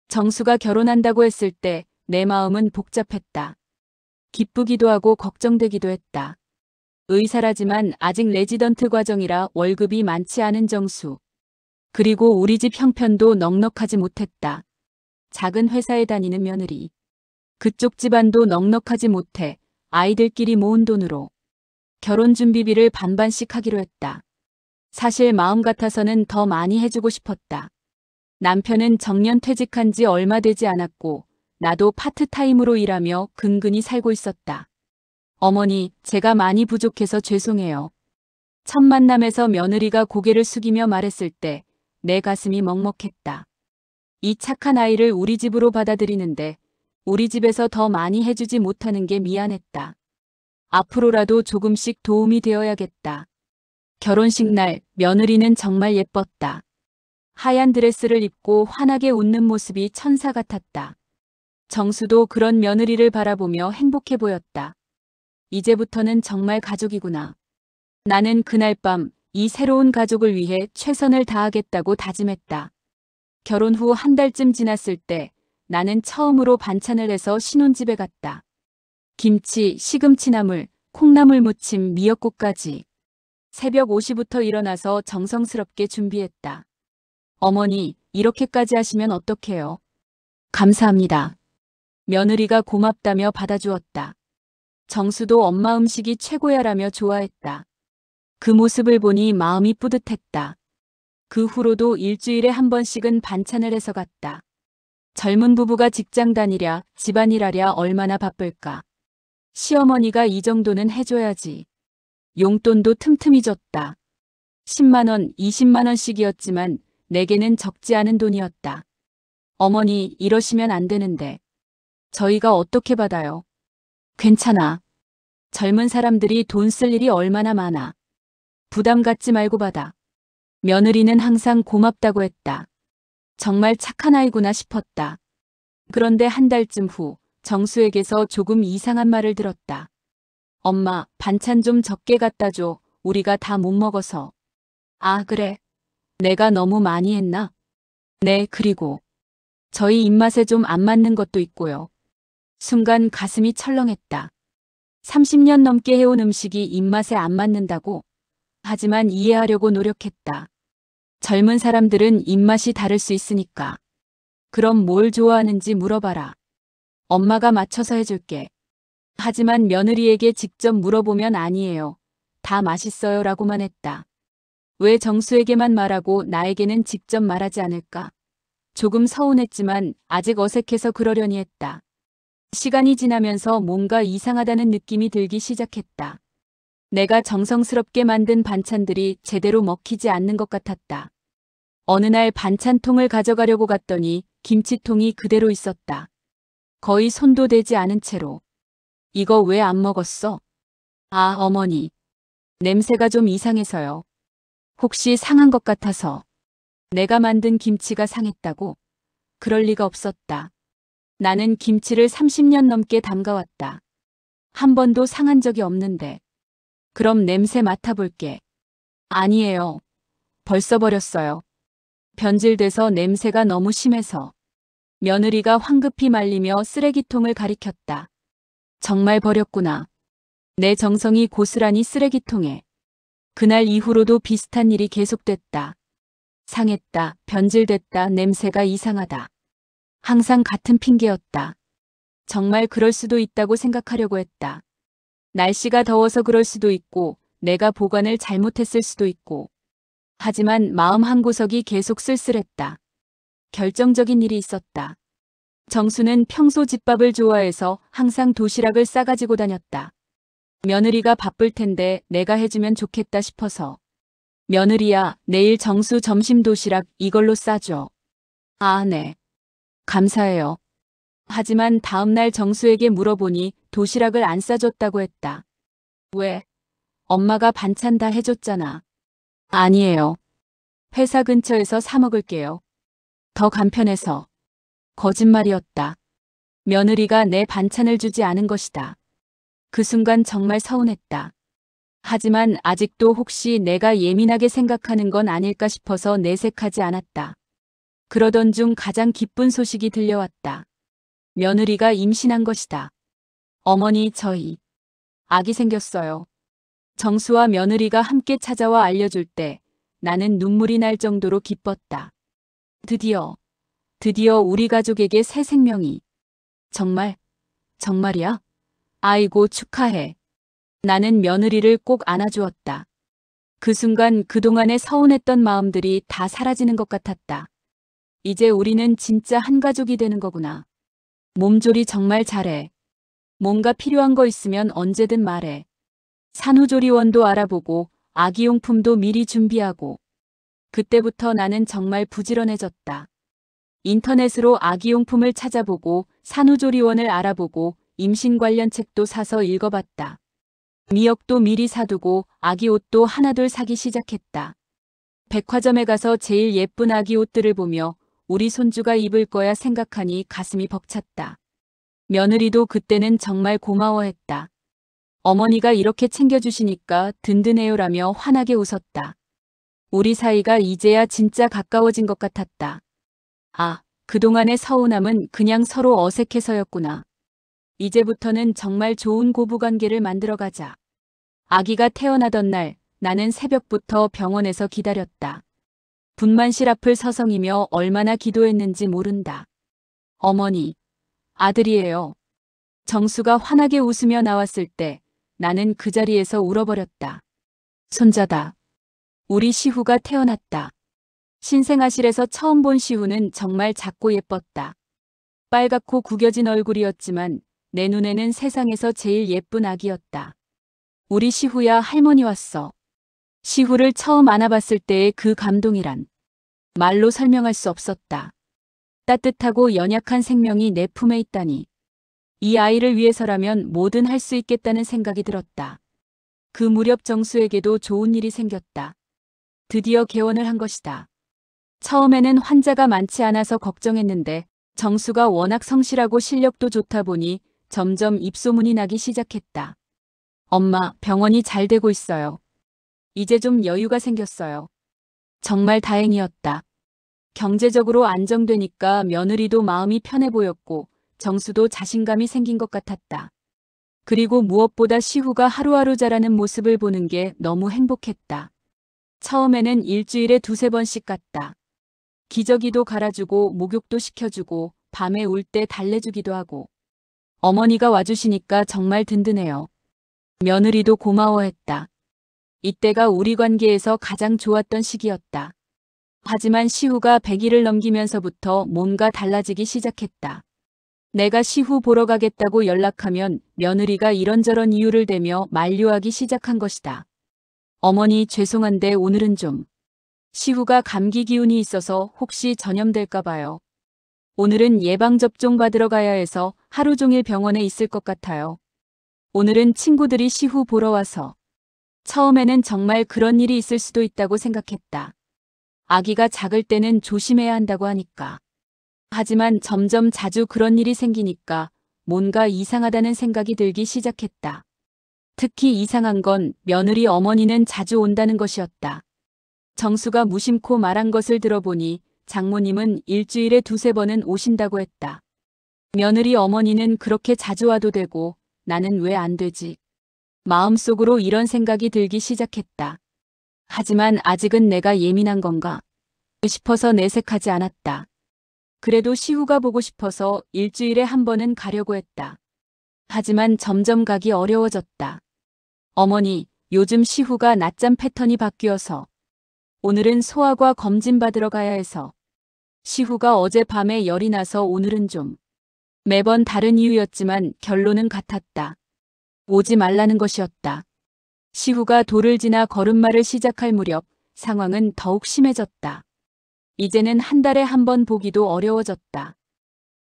정수가 결혼한다고 했을 때 내 마음은 복잡했다. 기쁘기도 하고 걱정되기도 했다. 의사라지만 아직 레지던트 과정이라 월급이 많지 않은 정수. 그리고 우리 집 형편도 넉넉하지 못했다. 작은 회사에 다니는 며느리. 그쪽 집안도 넉넉하지 못해 아이들끼리 모은 돈으로 결혼 준비비를 반반씩 하기로 했다. 사실 마음 같아서는 더 많이 해주고 싶었다. 남편은 정년 퇴직한 지 얼마 되지 않았고 나도 파트타임으로 일하며 근근히 살고 있었다. 어머니, 제가 많이 부족해서 죄송해요. 첫 만남에서 며느리가 고개를 숙이며 말했을 때 내 가슴이 먹먹했다. 이 착한 아이를 우리 집으로 받아들이는데 우리 집에서 더 많이 해주지 못하는 게 미안했다. 앞으로라도 조금씩 도움이 되어야겠다. 결혼식 날 며느리는 정말 예뻤다. 하얀 드레스를 입고 환하게 웃는 모습이 천사 같았다. 정수도 그런 며느리를 바라보며 행복해 보였다. 이제부터는 정말 가족이구나. 나는 그날 밤 이 새로운 가족을 위해 최선을 다하겠다고 다짐했다. 결혼 후 한 달쯤 지났을 때 나는 처음으로 반찬을 해서 신혼집에 갔다. 김치, 시금치나물, 콩나물 무침, 미역국까지. 새벽 5시부터 일어나서 정성스럽게 준비했다. 어머니, 이렇게까지 하시면 어떡해요? 감사합니다. 며느리가 고맙다며 받아주었다. 정수도 엄마 음식이 최고야라며 좋아했다. 그 모습을 보니 마음이 뿌듯했다. 그 후로도 일주일에 한 번씩은 반찬을 해서 갔다. 젊은 부부가 직장 다니랴 집안일하랴 얼마나 바쁠까. 시어머니가 이 정도는 해줘야지. 용돈도 틈틈이 줬다. 10만 원, 20만 원씩이었지만 내게는 적지 않은 돈이었다. 어머니, 이러시면 안 되는데. 저희가 어떻게 받아요? 괜찮아. 젊은 사람들이 돈 쓸 일이 얼마나 많아. 부담 갖지 말고 받아. 며느리는 항상 고맙다고 했다. 정말 착한 아이구나 싶었다. 그런데 한 달쯤 후 정수에게서 조금 이상한 말을 들었다. 엄마, 반찬 좀 적게 갖다 줘. 우리가 다 못 먹어서. 아, 그래. 내가 너무 많이 했나? 네, 그리고 저희 입맛에 좀 안 맞는 것도 있고요. 순간 가슴이 철렁했다. 30년 넘게 해온 음식이 입맛에 안 맞는다고? 하지만 이해하려고 노력했다. 젊은 사람들은 입맛이 다를 수 있으니까. 그럼 뭘 좋아하는지 물어봐라. 엄마가 맞춰서 해줄게. 하지만 며느리에게 직접 물어보면 아니에요. 다 맛있어요 라고만 했다. 왜 정수에게만 말하고 나에게는 직접 말하지 않을까? 조금 서운했지만 아직 어색해서 그러려니 했다. 시간이 지나면서 뭔가 이상하다는 느낌이 들기 시작했다. 내가 정성스럽게 만든 반찬들이 제대로 먹히지 않는 것 같았다. 어느 날 반찬통을 가져가려고 갔더니 김치통이 그대로 있었다. 거의 손도 대지 않은 채로. 이거 왜 안 먹었어? 아, 어머니. 냄새가 좀 이상해서요. 혹시 상한 것 같아서. 내가 만든 김치가 상했다고? 그럴 리가 없었다. 나는 김치를 30년 넘게 담가왔다. 한 번도 상한 적이 없는데. 그럼 냄새 맡아볼게. 아니에요. 벌써 버렸어요. 변질돼서 냄새가 너무 심해서. 며느리가 황급히 말리며 쓰레기통을 가리켰다. 정말 버렸구나. 내 정성이 고스란히 쓰레기통에. 그날 이후로도 비슷한 일이 계속됐다. 상했다, 변질됐다, 냄새가 이상하다. 항상 같은 핑계였다. 정말 그럴 수도 있다고 생각하려고 했다. 날씨가 더워서 그럴 수도 있고 내가 보관을 잘못했을 수도 있고. 하지만 마음 한구석이 계속 쓸쓸했다. 결정적인 일이 있었다. 정수는 평소 집밥을 좋아해서 항상 도시락을 싸가지고 다녔다. 며느리가 바쁠 텐데 내가 해주면 좋겠다 싶어서. 며느리야, 내일 정수 점심 도시락 이걸로 싸줘. 아, 네. 감사해요. 하지만 다음날 정수에게 물어보니 도시락을 안 싸줬다고 했다. 왜? 엄마가 반찬 다 해줬잖아. 아니에요. 회사 근처에서 사 먹을게요. 더 간편해서. 거짓말이었다. 며느리가 내 반찬을 주지 않은 것이다. 그 순간 정말 서운했다. 하지만 아직도 혹시 내가 예민하게 생각하는 건 아닐까 싶어서 내색하지 않았다. 그러던 중 가장 기쁜 소식이 들려왔다. 며느리가 임신한 것이다. 어머니, 저희 아기 생겼어요. 정수와 며느리가 함께 찾아와 알려줄 때 나는 눈물이 날 정도로 기뻤다. 드디어 우리 가족에게 새 생명이. 정말이야? 아이고, 축하해. 나는 며느리를 꼭 안아주었다. 그 순간 그동안의 서운했던 마음들이 다 사라지는 것 같았다. 이제 우리는 진짜 한 가족이 되는 거구나. 몸조리 정말 잘해. 뭔가 필요한 거 있으면 언제든 말해. 산후조리원도 알아보고 아기용품도 미리 준비하고. 그때부터 나는 정말 부지런해졌다. 인터넷으로 아기용품을 찾아보고 산후조리원을 알아보고 임신 관련 책도 사서 읽어봤다. 미역도 미리 사두고 아기 옷도 하나둘 사기 시작했다. 백화점에 가서 제일 예쁜 아기 옷들을 보며 우리 손주가 입을 거야 생각하니 가슴이 벅찼다. 며느리도 그때는 정말 고마워했다. 어머니가 이렇게 챙겨주시니까 든든해요라며 환하게 웃었다. 우리 사이가 이제야 진짜 가까워진 것 같았다. 아, 그동안의 서운함은 그냥 서로 어색해서였구나. 이제부터는 정말 좋은 고부관계를 만들어가자. 아기가 태어나던 날 나는 새벽부터 병원에서 기다렸다. 분만실 앞을 서성이며 얼마나 기도했는지 모른다. 어머니, 아들이에요. 정수가 환하게 웃으며 나왔을 때 나는 그 자리에서 울어버렸다. 손자다. 우리 시후가 태어났다. 신생아실에서 처음 본 시후는 정말 작고 예뻤다. 빨갛고 구겨진 얼굴이었지만 내 눈에는 세상에서 제일 예쁜 아기였다. 우리 시후야, 할머니 왔어. 시후를 처음 안아봤을 때의 그 감동이란 말로 설명할 수 없었다. 따뜻하고 연약한 생명이 내 품에 있다니. 이 아이를 위해서라면 뭐든 할 수 있겠다는 생각이 들었다. 그 무렵 정수에게도 좋은 일이 생겼다. 드디어 개원을 한 것이다. 처음에는 환자가 많지 않아서 걱정했는데 정수가 워낙 성실하고 실력도 좋다 보니 점점 입소문이 나기 시작했다. 엄마, 병원이 잘 되고 있어요. 이제 좀 여유가 생겼어요. 정말 다행이었다. 경제적으로 안정되니까 며느리도 마음이 편해 보였고 정수도 자신감이 생긴 것 같았다. 그리고 무엇보다 시후가 하루하루 자라는 모습을 보는 게 너무 행복했다. 처음에는 일주일에 2~3번씩 갔다. 기저귀도 갈아주고 목욕도 시켜주고 밤에 울 때 달래주기도 하고. 어머니가 와주시니까 정말 든든해요. 며느리도 고마워했다. 이때가 우리 관계에서 가장 좋았던 시기였다. 하지만 시후가 100일을 넘기면서부터 뭔가 달라지기 시작했다. 내가 시후 보러 가겠다고 연락하면 며느리가 이런저런 이유를 대며 만류하기 시작한 것이다. 어머니, 죄송한데 오늘은 좀. 시후가 감기 기운이 있어서 혹시 전염될까 봐요. 오늘은 예방접종 받으러 가야 해서 하루 종일 병원에 있을 것 같아요. 오늘은 친구들이 시후 보러 와서. 처음에는 정말 그런 일이 있을 수도 있다고 생각했다. 아기가 작을 때는 조심해야 한다고 하니까. 하지만 점점 자주 그런 일이 생기니까 뭔가 이상하다는 생각이 들기 시작했다. 특히 이상한 건 며느리 어머니는 자주 온다는 것이었다. 정수가 무심코 말한 것을 들어보니 장모님은 일주일에 2~3번은 오신다고 했다. 며느리 어머니는 그렇게 자주 와도 되고 나는 왜 안 되지? 마음속으로 이런 생각이 들기 시작했다. 하지만 아직은 내가 예민한 건가 싶어서 내색하지 않았다. 그래도 시후가 보고 싶어서 일주일에 1번은 가려고 했다. 하지만 점점 가기 어려워졌다. 어머니, 요즘 시후가 낮잠 패턴이 바뀌어서. 오늘은 소아과 검진 받으러 가야 해서. 시후가 어젯밤에 열이 나서 오늘은 좀. 매번 다른 이유였지만 결론은 같았다. 오지 말라는 것이었다. 시후가 도를 지나 걸음마를 시작할 무렵 상황은 더욱 심해졌다. 이제는 한 달에 1번 보기도 어려워졌다.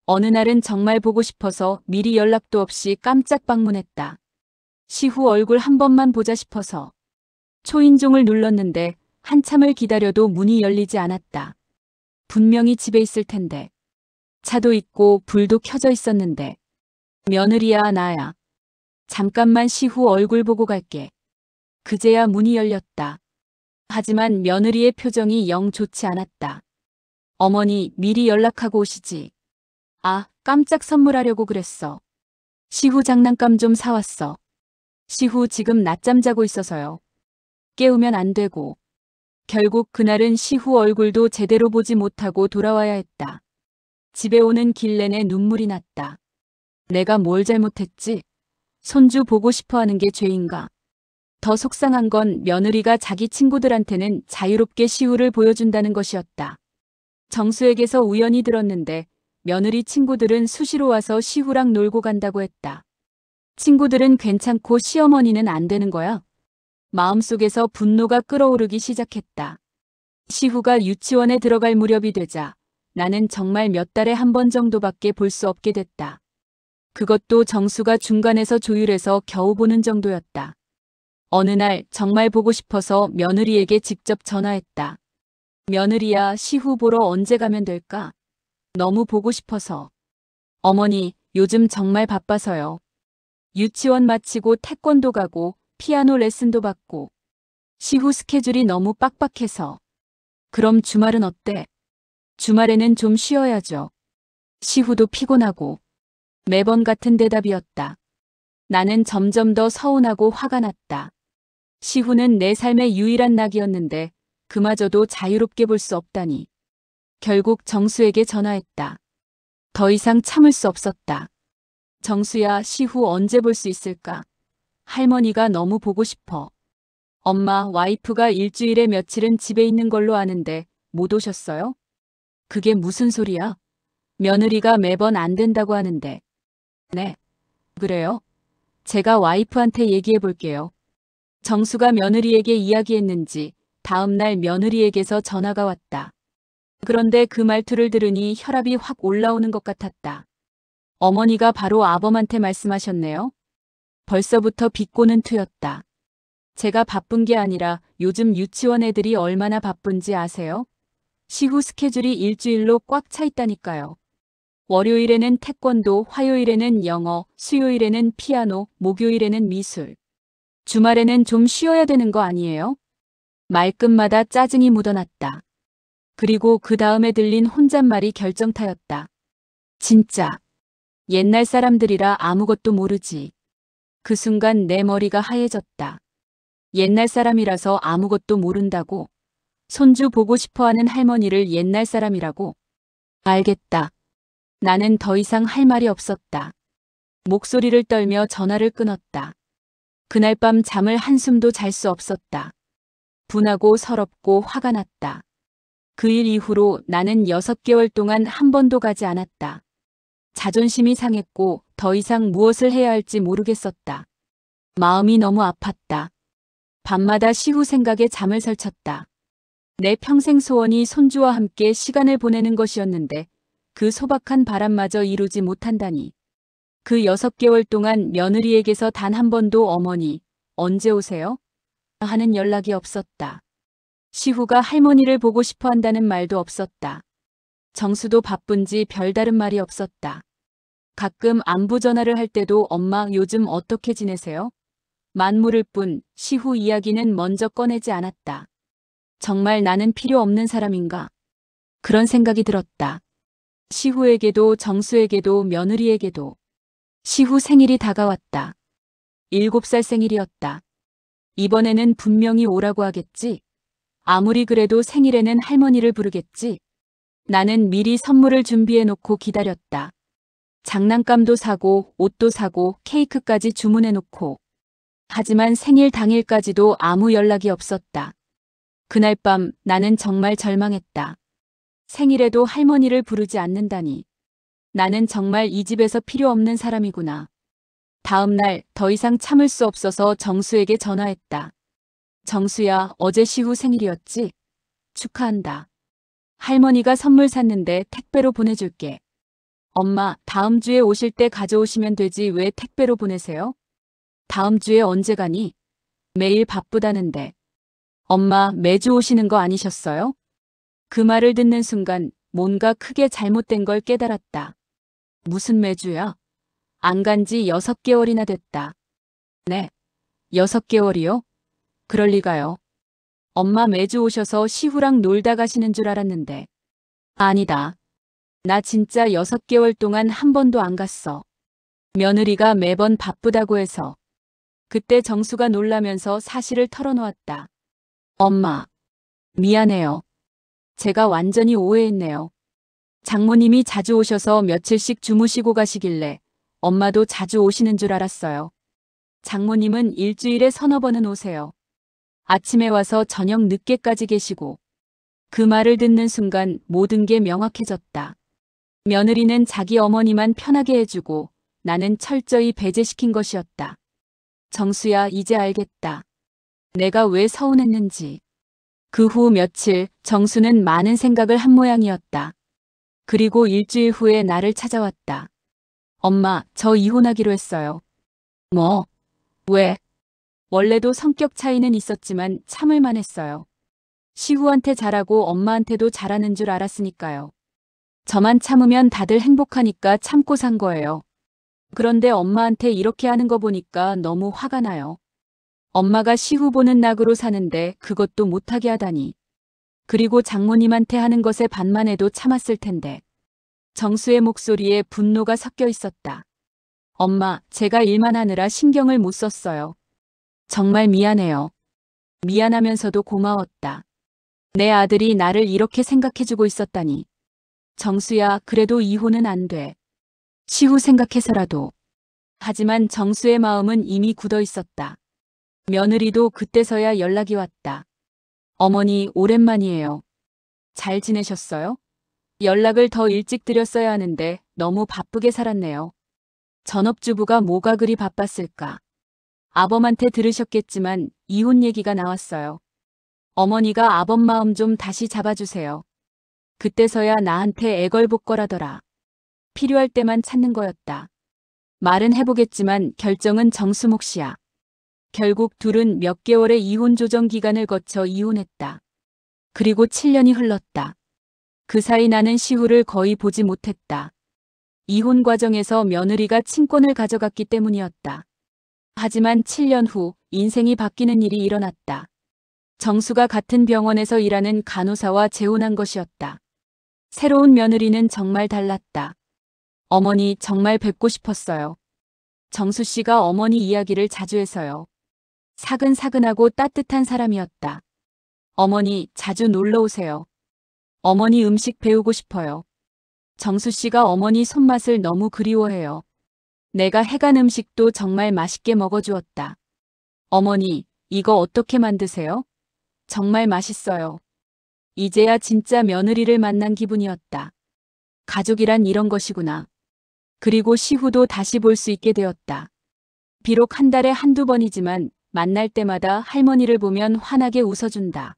어느 날은 정말 보고 싶어서 미리 연락도 없이 깜짝 방문했다. 시후 얼굴 한 번만 보자 싶어서. 초인종을 눌렀는데 한참을 기다려도 문이 열리지 않았다. 분명히 집에 있을 텐데. 차도 있고 불도 켜져 있었는데. 며느리야, 나야. 잠깐만 시후 얼굴 보고 갈게. 그제야 문이 열렸다. 하지만 며느리의 표정이 영 좋지 않았다. 어머니 미리 연락하고 오시지. 아, 깜짝 선물하려고 그랬어. 시후 장난감 좀 사왔어. 시후 지금 낮잠 자고 있어서요. 깨우면 안 되고. 결국 그날은 시후 얼굴도 제대로 보지 못하고 돌아와야 했다. 집에 오는 길 내내 눈물이 났다. 내가 뭘 잘못했지? 손주 보고 싶어 하는 게 죄인가? 더 속상한 건 며느리가 자기 친구들한테는 자유롭게 시후를 보여준다는 것이었다. 정수에게서 우연히 들었는데 며느리 친구들은 수시로 와서 시후랑 놀고 간다고 했다. 친구들은 괜찮고 시어머니는 안 되는 거야? 마음속에서 분노가 끓어오르기 시작했다. 시후가 유치원에 들어갈 무렵이 되자 나는 정말 몇 달에 한 번 정도밖에 볼 수 없게 됐다. 그것도 정수가 중간에서 조율해서 겨우 보는 정도였다. 어느 날 정말 보고 싶어서 며느리에게 직접 전화했다. 며느리야, 시후 보러 언제 가면 될까? 너무 보고 싶어서. 어머니, 요즘 정말 바빠서요. 유치원 마치고 태권도 가고 피아노 레슨도 받고 시후 스케줄이 너무 빡빡해서. 그럼 주말은 어때? 주말에는 좀 쉬어야죠. 시후도 피곤하고. 매번 같은 대답이었다. 나는 점점 더 서운하고 화가 났다. 시후는 내 삶의 유일한 낙이었는데 그마저도 자유롭게 볼 수 없다니. 결국 정수에게 전화했다. 더 이상 참을 수 없었다. 정수야, 시후 언제 볼 수 있을까? 할머니가 너무 보고 싶어. 엄마, 와이프가 일주일에 며칠은 집에 있는 걸로 아는데 못 오셨어요? 그게 무슨 소리야? 며느리가 매번 안 된다고 하는데. 네. 그래요? 제가 와이프한테 얘기해 볼게요. 정수가 며느리에게 이야기했는지 다음 날 며느리에게서 전화가 왔다. 그런데 그 말투를 들으니 혈압이 확 올라오는 것 같았다. 어머니가 바로 아범한테 말씀하셨네요. 벌써부터 비꼬는 투였다. 제가 바쁜 게 아니라 요즘 유치원 애들이 얼마나 바쁜지 아세요? 시후 스케줄이 일주일로 꽉 차 있다니까요. 월요일에는 태권도, 화요일에는 영어, 수요일에는 피아노, 목요일에는 미술. 주말에는 좀 쉬어야 되는 거 아니에요? 말끝마다 짜증이 묻어났다. 그리고 그 다음에 들린 혼잣말이 결정타였다. 진짜. 옛날 사람들이라 아무것도 모르지. 그 순간 내 머리가 하얘졌다. 옛날 사람이라서 아무것도 모른다고. 손주 보고 싶어하는 할머니를 옛날 사람이라고. 알겠다. 나는 더 이상 할 말이 없었다. 목소리를 떨며 전화를 끊었다. 그날 밤 잠을 한숨도 잘 수 없었다. 분하고 서럽고 화가 났다. 그 일 이후로 나는 6개월 동안 한 번도 가지 않았다. 자존심이 상했고 더 이상 무엇을 해야 할지 모르겠었다. 마음이 너무 아팠다. 밤마다 시후 생각에 잠을 설쳤다. 내 평생 소원이 손주와 함께 시간을 보내는 것이었는데 그 소박한 바람마저 이루지 못한다니. 그 6개월 동안 며느리에게서 단 한 번도 어머니, 언제 오세요? 하는 연락이 없었다. 시후가 할머니를 보고 싶어 한다는 말도 없었다. 정수도 바쁜지 별다른 말이 없었다. 가끔 안부 전화를 할 때도 엄마 요즘 어떻게 지내세요? 만 물을 뿐 시후 이야기는 먼저 꺼내지 않았다. 정말 나는 필요 없는 사람인가? 그런 생각이 들었다. 시후에게도 정수에게도 며느리에게도. 시후 생일이 다가왔다. 7살 생일이었다. 이번에는 분명히 오라고 하겠지? 아무리 그래도 생일에는 할머니를 부르겠지? 나는 미리 선물을 준비해놓고 기다렸다. 장난감도 사고 옷도 사고 케이크까지 주문해놓고. 하지만 생일 당일까지도 아무 연락이 없었다. 그날 밤 나는 정말 절망했다. 생일에도 할머니를 부르지 않는다니. 나는 정말 이 집에서 필요 없는 사람이구나. 다음 날 더 이상 참을 수 없어서 정수에게 전화했다. 정수야, 어제 시후 생일이었지? 축하한다. 할머니가 선물 샀는데 택배로 보내줄게. 엄마, 다음 주에 오실 때 가져오시면 되지 왜 택배로 보내세요? 다음 주에 언제 가니? 매일 바쁘다는데. 엄마, 매주 오시는 거 아니셨어요? 그 말을 듣는 순간 뭔가 크게 잘못된 걸 깨달았다. 무슨 매주야? 안 간 지 6개월이나 됐다. 네. 6개월이요? 그럴 리가요. 엄마 매주 오셔서 시후랑 놀다 가시는 줄 알았는데. 아니다. 나 진짜 6개월 동안 한 번도 안 갔어. 며느리가 매번 바쁘다고 해서. 그때 정수가 놀라면서 사실을 털어놓았다. 엄마, 미안해요. 제가 완전히 오해했네요. 장모님이 자주 오셔서 며칠씩 주무시고 가시길래 엄마도 자주 오시는 줄 알았어요. 장모님은 일주일에 서너 번은 오세요. 아침에 와서 저녁 늦게까지 계시고. 그 말을 듣는 순간 모든 게 명확해졌다. 며느리는 자기 어머니만 편하게 해주고 나는 철저히 배제시킨 것이었다. 정수야, 이제 알겠다. 내가 왜 서운했는지. 그 후 며칠 정수는 많은 생각을 한 모양이었다. 그리고 일주일 후에 나를 찾아왔다. 엄마, 저 이혼하기로 했어요. 뭐? 왜? 원래도 성격 차이는 있었지만 참을만 했어요. 시후한테 잘하고 엄마한테도 잘하는 줄 알았으니까요. 저만 참으면 다들 행복하니까 참고 산 거예요. 그런데 엄마한테 이렇게 하는 거 보니까 너무 화가 나요. 엄마가 시후 보는 낙으로 사는데 그것도 못하게 하다니. 그리고 장모님한테 하는 것에 반만 해도 참았을 텐데. 정수의 목소리에 분노가 섞여 있었다. 엄마, 제가 일만 하느라 신경을 못 썼어요. 정말 미안해요. 미안하면서도 고마웠다. 내 아들이 나를 이렇게 생각해주고 있었다니. 정수야, 그래도 이혼은 안 돼. 시후 생각해서라도. 하지만 정수의 마음은 이미 굳어 있었다. 며느리도 그때서야 연락이 왔다. 어머니, 오랜만이에요. 잘 지내셨어요? 연락을 더 일찍 드렸어야 하는데 너무 바쁘게 살았네요. 전업주부가 뭐가 그리 바빴을까. 아범한테 들으셨겠지만 이혼 얘기가 나왔어요. 어머니가 아범 마음 좀 다시 잡아주세요. 그때서야 나한테 애걸복걸하더라. 필요할 때만 찾는 거였다. 말은 해보겠지만 결정은 정수 몫이야. 결국 둘은 몇 개월의 이혼 조정 기간을 거쳐 이혼했다. 그리고 7년이 흘렀다. 그 사이 나는 시후를 거의 보지 못했다. 이혼 과정에서 며느리가 친권을 가져갔기 때문이었다. 하지만 7년 후 인생이 바뀌는 일이 일어났다. 정수가 같은 병원에서 일하는 간호사와 재혼한 것이었다. 새로운 며느리는 정말 달랐다. 어머니, 정말 뵙고 싶었어요. 정수 씨가 어머니 이야기를 자주 해서요. 사근사근하고 따뜻한 사람이었다. 어머니, 자주 놀러 오세요. 어머니 음식 배우고 싶어요. 정수 씨가 어머니 손맛을 너무 그리워해요. 내가 해간 음식도 정말 맛있게 먹어주었다. 어머니, 이거 어떻게 만드세요? 정말 맛있어요. 이제야 진짜 며느리를 만난 기분이었다. 가족이란 이런 것이구나. 그리고 시후도 다시 볼 수 있게 되었다. 비록 한 달에 한두 번이지만 만날 때마다 할머니를 보면 환하게 웃어준다.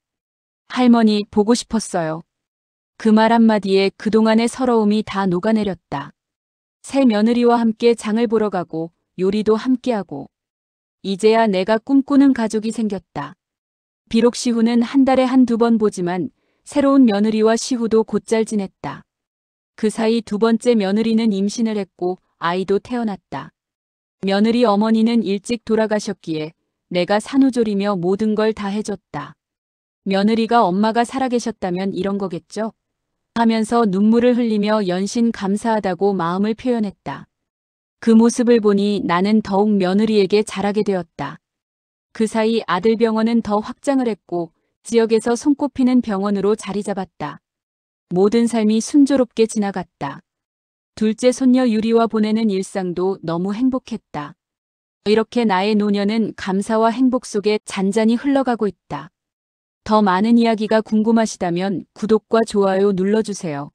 할머니, 보고 싶었어요. 그 말 한마디에 그동안의 서러움이 다 녹아내렸다. 새 며느리와 함께 장을 보러 가고 요리도 함께하고. 이제야 내가 꿈꾸는 가족이 생겼다. 비록 시후는 한 달에 한두 번 보지만 새로운 며느리와 시후도 곧잘 지냈다. 그 사이 두 번째 며느리는 임신을 했고 아이도 태어났다. 며느리 어머니는 일찍 돌아가셨기에 내가 산후조리며 모든 걸 다 해줬다. 며느리가 엄마가 살아계셨다면 이런 거겠죠? 하면서 눈물을 흘리며 연신 감사하다고 마음을 표현했다. 그 모습을 보니 나는 더욱 며느리에게 잘하게 되었다. 그 사이 아들 병원은 더 확장을 했고 지역에서 손꼽히는 병원으로 자리 잡았다. 모든 삶이 순조롭게 지나갔다. 둘째 손녀 유리와 보내는 일상도 너무 행복했다. 이렇게 나의 노년은 감사와 행복 속에 잔잔히 흘러가고 있다. 더 많은 이야기가 궁금하시다면 구독과 좋아요 눌러주세요.